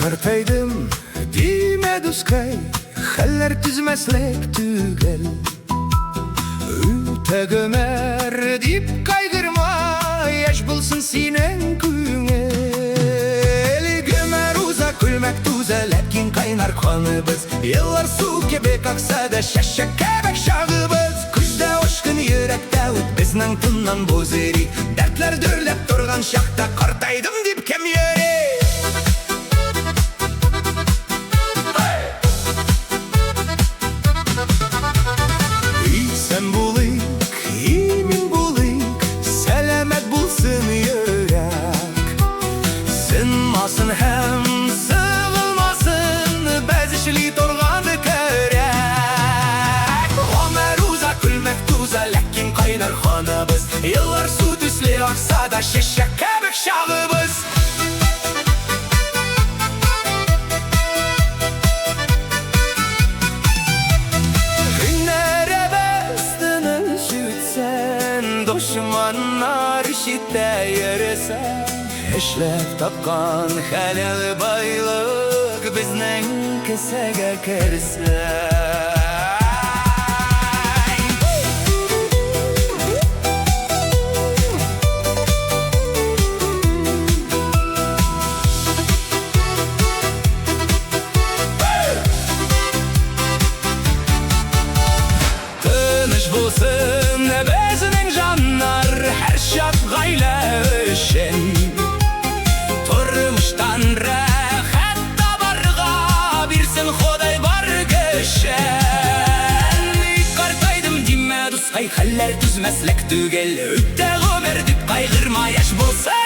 Kırpaydım dime duskay, haller düzmeslek tügel. Üte dip kaygırma, yaş bulsun sinen küngel. Gömer uzak külmek tuza, lakin kaynar kanımız. Yıllar su kebek aksa da şaşak kebek şağımız. Kuşda oşkın yürekte ut, bizden tınnan bozeri. Dertler dörlep durgan şakta, kartaydım dip kem yeri. Sen bulayık, imin bulayık, selamet bulsun yürek. Sınmasın hem sığılmasın, bezişli torganı körek. Ömer uzak külmek tuza, lakin kaynar kanımız. Yıllar su tüslü aksa da şişek kebek şağımız. Düşmanlar işitte yürüse, eşlep tapkan helal baylık bizden kesege kerse. Tınış bulsun bezinin canlar, her şart gayle öşen. Turmuştan rehat tabarga, birsin xoday bar geçen. Kartaydım dime duskay, haller düzmeslek tügel. Ütte ömer dip kaygırma, yaş bulsa